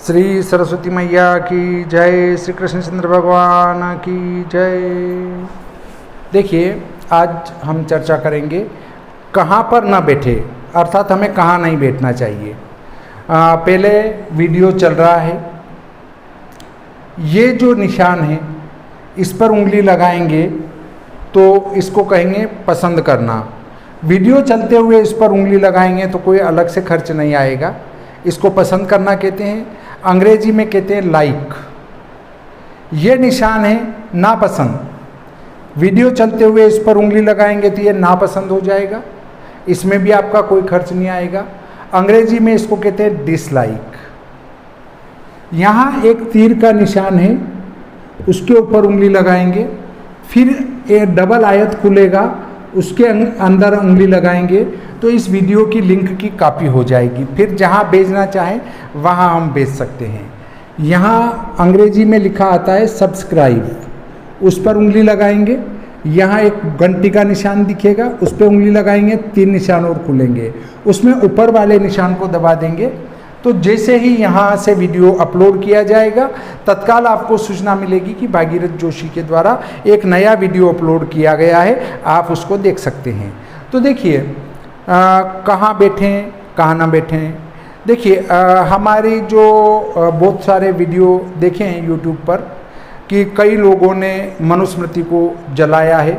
श्री सरस्वती मैया की जय, श्री कृष्णचंद्र भगवान की जय। देखिए, आज हम चर्चा करेंगे कहाँ पर ना बैठे, अर्थात हमें कहाँ नहीं बैठना चाहिए। पहले वीडियो चल रहा है, ये जो निशान है इस पर उंगली लगाएंगे तो इसको कहेंगे पसंद करना। वीडियो चलते हुए इस पर उंगली लगाएंगे तो कोई अलग से खर्च नहीं आएगा, इसको पसंद करना कहते हैं। अंग्रेजी में कहते हैं लाइक। ये निशान है नापसंद। वीडियो चलते हुए इस पर उंगली लगाएंगे तो ये नापसंद हो जाएगा, इसमें भी आपका कोई खर्च नहीं आएगा। अंग्रेजी में इसको कहते हैं डिसलाइक। यहाँ एक तीर का निशान है, उसके ऊपर उंगली लगाएंगे, फिर एक डबल आयत खुलेगा, उसके अंदर उंगली लगाएंगे तो इस वीडियो की लिंक की कॉपी हो जाएगी। फिर जहाँ भेजना चाहें वहाँ हम भेज सकते हैं। यहाँ अंग्रेजी में लिखा आता है सब्सक्राइब, उस पर उंगली लगाएंगे। यहाँ एक घंटी का निशान दिखेगा, उस पर उंगली लगाएंगे, 3 निशान और खुलेंगे, उसमें ऊपर वाले निशान को दबा देंगे तो जैसे ही यहाँ से वीडियो अपलोड किया जाएगा तत्काल आपको सूचना मिलेगी कि भागीरथ जोशी के द्वारा एक नया वीडियो अपलोड किया गया है, आप उसको देख सकते हैं। तो देखिए, कहाँ बैठें कहाँ ना बैठें। देखिए, हमारी जो बहुत सारे वीडियो देखे हैं यूट्यूब पर कि कई लोगों ने मनुस्मृति को जलाया है।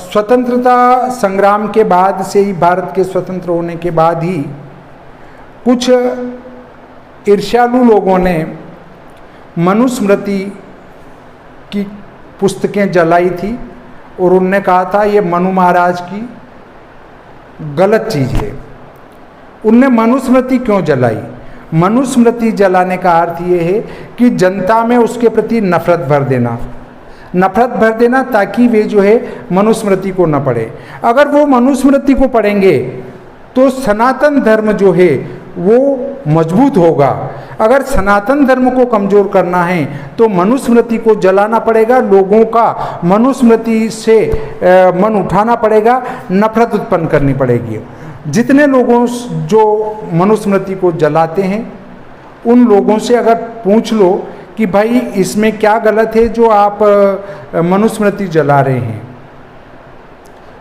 स्वतंत्रता संग्राम के बाद से ही, भारत के स्वतंत्र होने के बाद ही कुछ ईर्ष्यालु लोगों ने मनुस्मृति की पुस्तकें जलाई थी और उनने कहा था ये मनु महाराज की गलत चीज़ है। उनने मनुस्मृति क्यों जलाई? मनुस्मृति जलाने का अर्थ ये है कि जनता में उसके प्रति नफरत भर देना ताकि वे जो है मनुस्मृति को न पढ़े। अगर वो मनुस्मृति को पढ़ेंगे तो सनातन धर्म जो है वो मजबूत होगा। अगर सनातन धर्म को कमज़ोर करना है तो मनुस्मृति को जलाना पड़ेगा, लोगों का मनुस्मृति से मन उठाना पड़ेगा, नफरत उत्पन्न करनी पड़ेगी। जितने लोगों जो मनुस्मृति को जलाते हैं उन लोगों से अगर पूछ लो कि भाई इसमें क्या गलत है जो आप मनुस्मृति जला रहे हैं,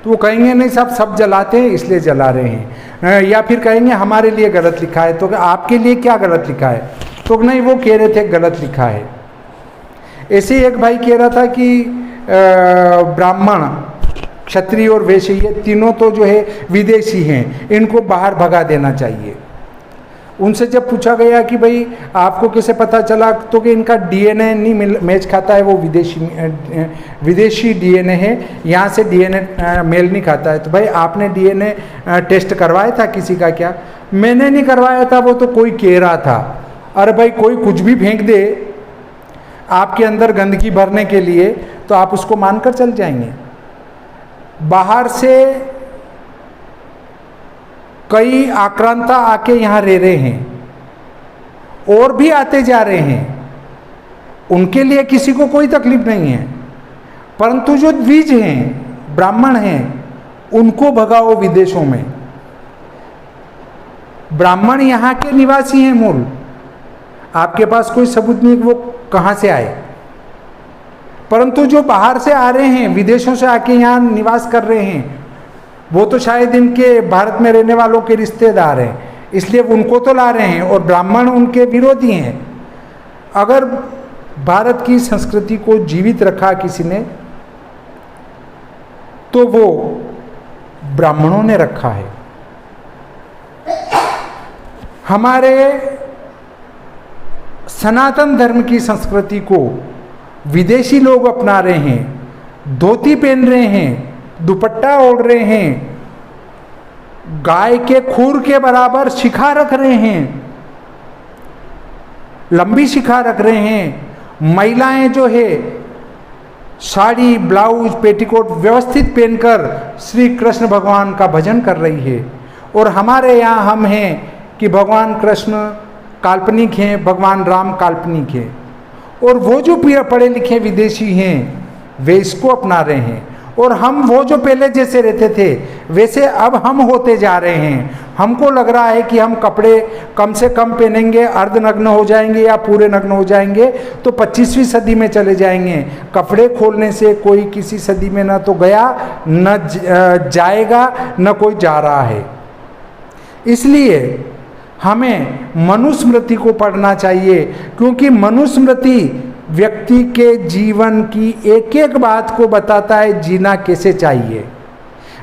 तो वो कहेंगे नहीं साहब सब जलाते हैं इसलिए जला रहे हैं, या फिर कहेंगे हमारे लिए गलत लिखा है। तो आपके लिए क्या गलत लिखा है? तो नहीं, वो कह रहे थे गलत लिखा है। ऐसे एक भाई कह रहा था कि ब्राह्मण, क्षत्रिय और वैश्य ये तीनों तो जो है विदेशी हैं, इनको बाहर भगा देना चाहिए। उनसे जब पूछा गया कि भाई आपको कैसे पता चला, तो कि इनका डीएनए नहीं मैच खाता है, वो विदेशी डीएनए है, यहाँ से डीएनए मेल नहीं खाता है। तो भाई आपने डीएनए टेस्ट करवाया था किसी का क्या? मैंने नहीं करवाया था, वो तो कोई कह रहा था। अरे भाई कोई कुछ भी फेंक दे आपके अंदर गंदगी भरने के लिए तो आप उसको मानकर चल जाएंगे। बाहर से कई आक्रांता आके यहाँ रह रहे हैं और भी आते जा रहे हैं, उनके लिए किसी को कोई तकलीफ नहीं है, परंतु जो द्विज हैं, ब्राह्मण हैं, उनको भगाओ विदेशों में। ब्राह्मण यहाँ के निवासी हैं मूल, आपके पास कोई सबूत नहीं कि वो कहाँ से आए, परंतु जो बाहर से आ रहे हैं, विदेशों से आके यहाँ निवास कर रहे हैं, वो तो शायद इनके भारत में रहने वालों के रिश्तेदार हैं, इसलिए उनको तो ला रहे हैं और ब्राह्मण उनके विरोधी हैं। अगर भारत की संस्कृति को जीवित रखा किसी ने तो वो ब्राह्मणों ने रखा है। हमारे सनातन धर्म की संस्कृति को विदेशी लोग अपना रहे हैं, धोती पहन रहे हैं, दुपट्टा ओढ़ रहे हैं, गाय के खूर के बराबर शिखा रख रहे हैं, लंबी शिखा रख रहे हैं। महिलाएं जो है साड़ी, ब्लाउज, पेटीकोट व्यवस्थित पहनकर श्री कृष्ण भगवान का भजन कर रही है। और हमारे यहाँ हम हैं कि भगवान कृष्ण काल्पनिक हैं, भगवान राम काल्पनिक हैं, और वो जो पढ़े लिखे विदेशी हैं वे इसको अपना रहे हैं। और हम वो जो पहले जैसे रहते थे वैसे अब हम होते जा रहे हैं। हमको लग रहा है कि हम कपड़े कम से कम पहनेंगे, अर्धनग्न हो जाएंगे या पूरे नग्न हो जाएंगे तो 25वीं सदी में चले जाएंगे। कपड़े खोलने से कोई किसी सदी में न तो गया, न जाएगा, न कोई जा रहा है। इसलिए हमें मनुस्मृति को पढ़ना चाहिए, क्योंकि मनुस्मृति व्यक्ति के जीवन की एक एक बात को बताता है। जीना कैसे चाहिए,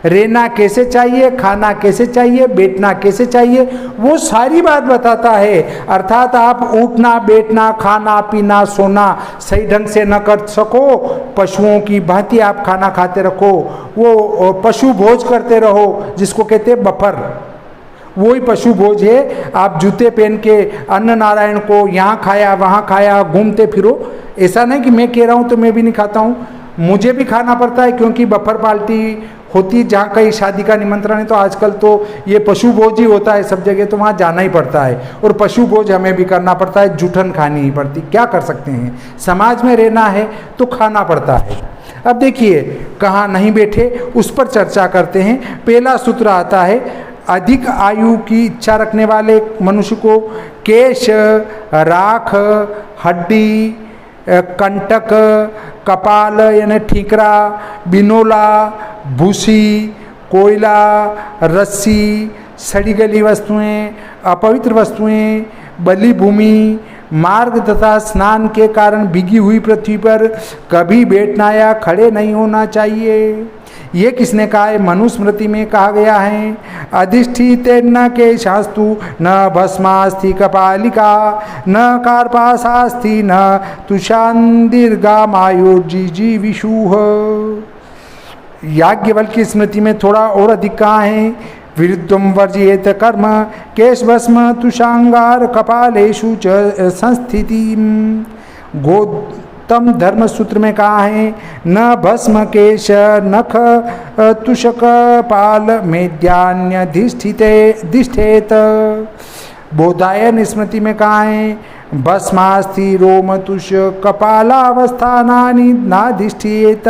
रहना कैसे चाहिए, खाना कैसे चाहिए, बैठना कैसे चाहिए, वो सारी बात बताता है। अर्थात आप उठना, बैठना, खाना, पीना, सोना सही ढंग से न कर सको, पशुओं की भांति आप खाना खाते रखो, वो पशु भोज करते रहो, जिसको कहते हैं बफर, वही पशु भोज है। आप जूते पहन के अन्न नारायण को यहाँ खाया वहाँ खाया घूमते फिरो। ऐसा नहीं कि मैं कह रहा हूँ तो मैं भी नहीं खाता हूँ, मुझे भी खाना पड़ता है, क्योंकि बफर पार्टी होती है जहाँ कहीं शादी का निमंत्रण है तो आजकल तो ये पशु भोज ही होता है सब जगह, तो वहाँ जाना ही पड़ता है। और पशु भोज हमें भी करना पड़ता है, जूठन खानी ही पड़ती, क्या कर सकते हैं, समाज में रहना है तो खाना पड़ता है। अब देखिए कहाँ नहीं बैठे, उस पर चर्चा करते हैं। पहला सूत्र आता है, अधिक आयु की इच्छा रखने वाले मनुष्य को केश, राख, हड्डी, कंटक, कपाल यानी ठीकरा, बिनोला, भूसी, कोयला, रस्सी, सड़ी गली वस्तुएं, अपवित्र वस्तुएं, बलि भूमि, मार्ग तथा स्नान के कारण भीगी हुई पृथ्वी पर कभी बैठना या खड़े नहीं होना चाहिए। ये किसने कहा है? मनुस्मृति में कहा गया है। अधिष्ठित न केशास्तु न भस्मास्ति कपालिका न कार्पासास्ति न तुषांदीर्घामायुर्जीजी विषुः। याज्ञवल्क्य की स्मृति में थोड़ा और अधिक कहा है, विरुद्धम वर्जयेत कर्म केशभस्म तुषांगार कपालेषु च संस्थितिम। गौतम धर्म सूत्र में कहा है, न भस्म केश नख तुषक पाल मेद्यान्यधिष्ठेत। बोधायन स्मृति में कहा है, भस्मास्ति रोम तुष कपालावस्थानानि नाधिष्ठेत।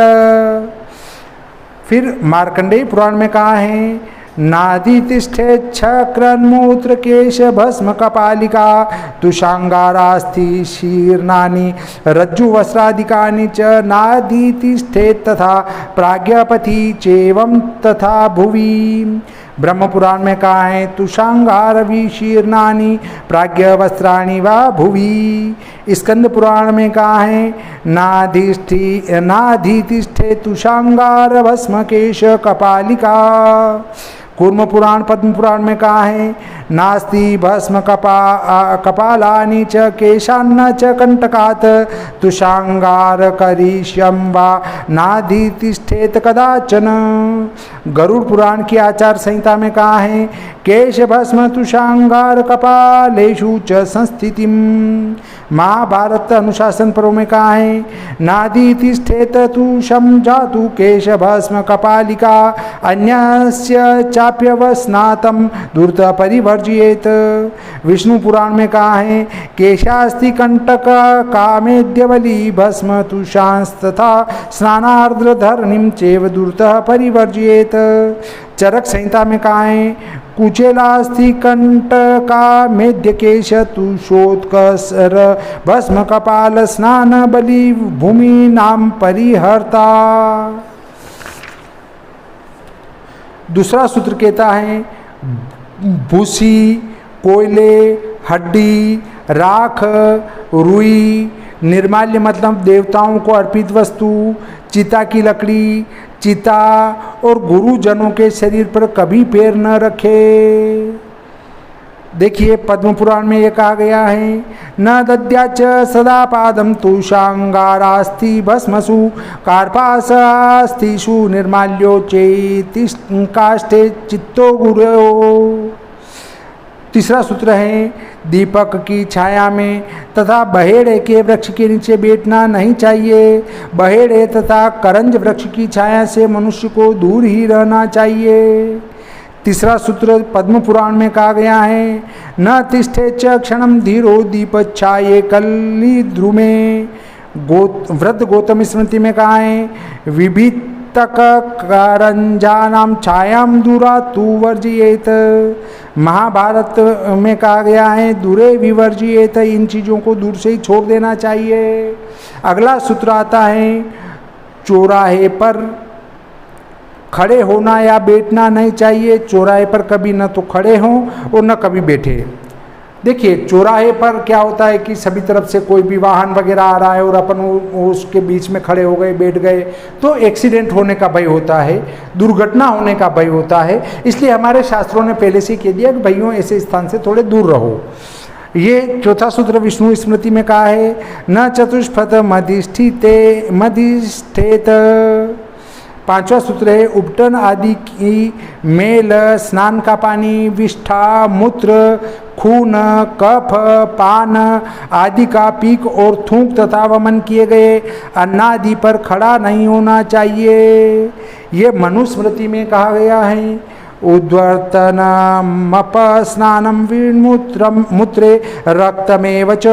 फिर मार्कंडेय पुराण में कहा है, नाधितिष्ठे छक्रन्मूत्र केश भस्म कपालिका तुषांगारास्ति शीर्णानि रज्जु वस्त्रादिकानि च नाधितिष्ठे तथा प्राज्ञापति चेवं तथा भुवि। ब्रह्म पुराण में कहा है, तुषांगार विशीर्णानि प्राज्ञ वस्त्राणि वा भुवि। स्कंद पुराण में कहा है, नाधितिष्ठे तुषांगार भस्म केश कपालिका। कूर्म पुराण पद्म पुराण में कहा है, नास्ति भस्म कपालानि च केशान्न च कंटकात् तुषांगार करिष्यं वा नाधितिष्ठेत कदाचन। गरुड़ पुराण की आचार संहिता में कहा है, केश भस्म तुषांगार कपालेषु च संस्थितिम। महाभारत अनुशासन पर्व में कहा है, नाधितिष्ठेत तुषं जातु केश भस्म कपालिका अन्यस्य चाप्यवस्नातम दूरत परिवर्जयेत। विष्णु पुराण में कहा है, केशास्ति कंटक कामेद्यवली भस्म तुषांस्तथा स्नानार्द्र धरणिम चैव दूरतः परिवर्जयेत। चरक संहिता में कहा है, कुचेलास्ति कंटका मेद्य केश तुषोत्कसर भस्म कपाल स्नान बलि भूमि नाम परिहर्ता। दूसरा सूत्र कहता है, भूसी, कोयले, हड्डी, राख, रुई, निर्माल्य मतलब देवताओं को अर्पित वस्तु, चिता की लकड़ी, चिता और गुरुजनों के शरीर पर कभी पैर न रखे। देखिए पद्म पुराण में ये कहा गया है, न दद्याच सदा पादम तुषांगारास्ति भस्मसु कार्पासास्तिषु निर्माल्यो चेतिष्काष्ठे चित्तो गुरो। तीसरा सूत्र है, दीपक की छाया में तथा बहेड़े के वृक्ष के नीचे बैठना नहीं चाहिए। बहेड़े तथा करंज वृक्ष की छाया से मनुष्य को दूर ही रहना चाहिए। तीसरा सूत्र पद्म पुराण में कहा गया है, न तिष्ठे च क्षणम धीरो दीपच्छाये कल्ली ध्रुमे। वृद्ध गौतम स्मृति में कहा है, विभित तक कारंजानाम छायाम दूरा तू वर्जिएत। महाभारत में कहा गया है दूरे विवर्जिएत, इन चीज़ों को दूर से ही छोड़ देना चाहिए। अगला सूत्र आता है चौराहे पर खड़े होना या बैठना नहीं चाहिए। चौराहे पर कभी न तो खड़े हों और न कभी बैठे। देखिए चौराहे पर क्या होता है कि सभी तरफ से कोई भी वाहन वगैरह आ रहा है और अपन उसके बीच में खड़े हो गए, बैठ गए, तो एक्सीडेंट होने का भय होता है, दुर्घटना होने का भय होता है। इसलिए हमारे शास्त्रों ने पहले से कह दिया कि भाइयों ऐसे स्थान से थोड़े दूर रहो। ये चौथा सूत्र विष्णु स्मृति में कहा है न चतुष्पथ मधिष्ठेत। पांचवा सूत्र है उपटन आदि की मेल, स्नान का पानी, विष्ठा, मूत्र, खून, कफ, पान आदि का पीक और थूक तथा वमन किए गए अन्न आदि पर खड़ा नहीं होना चाहिए। ये मनुस्मृति में कहा गया है। उद्वर्तनमप स्नानं मूत्रे रक्तमेव च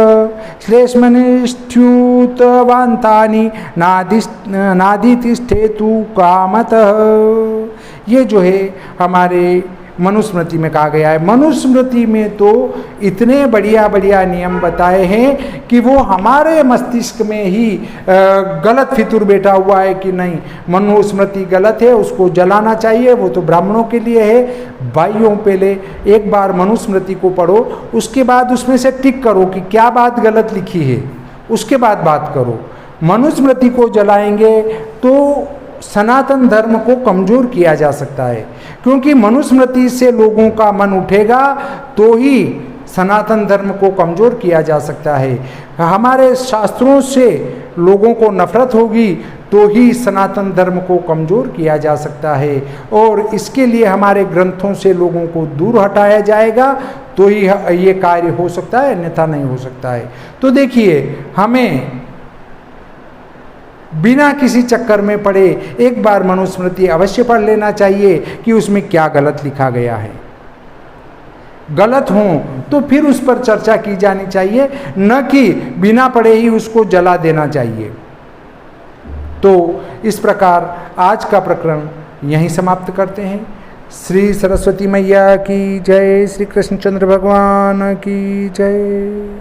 श्लेष्मनिष्ठ्यूतवान्तानि नादितिष्ठेतु कामतः। ये जो है हमारे मनुस्मृति में कहा गया है। मनुस्मृति में तो इतने बढ़िया बढ़िया नियम बताए हैं कि वो हमारे मस्तिष्क में ही गलत फितूर बैठा हुआ है कि नहीं मनुस्मृति गलत है, उसको जलाना चाहिए, वो तो ब्राह्मणों के लिए है। भाइयों पहले एक बार मनुस्मृति को पढ़ो, उसके बाद उसमें से टिक करो कि क्या बात गलत लिखी है, उसके बाद बात करो। मनुस्मृति को जलाएंगे तो सनातन धर्म को कमजोर किया जा सकता है, क्योंकि मनुस्मृति से लोगों का मन उठेगा तो ही सनातन धर्म को कमजोर किया जा सकता है। हमारे शास्त्रों से लोगों को नफरत होगी तो ही सनातन धर्म को कमजोर किया जा सकता है, और इसके लिए हमारे ग्रंथों से लोगों को दूर हटाया जाएगा तो ही ये कार्य हो सकता है, अन्यथा नहीं हो सकता है। तो देखिए हमें बिना किसी चक्कर में पड़े एक बार मनुस्मृति अवश्य पढ़ लेना चाहिए कि उसमें क्या गलत लिखा गया है। गलत हो तो फिर उस पर चर्चा की जानी चाहिए, न कि बिना पढ़े ही उसको जला देना चाहिए। तो इस प्रकार आज का प्रकरण यहीं समाप्त करते हैं। श्री सरस्वती मैया की जय, श्री कृष्णचंद्र भगवान की जय।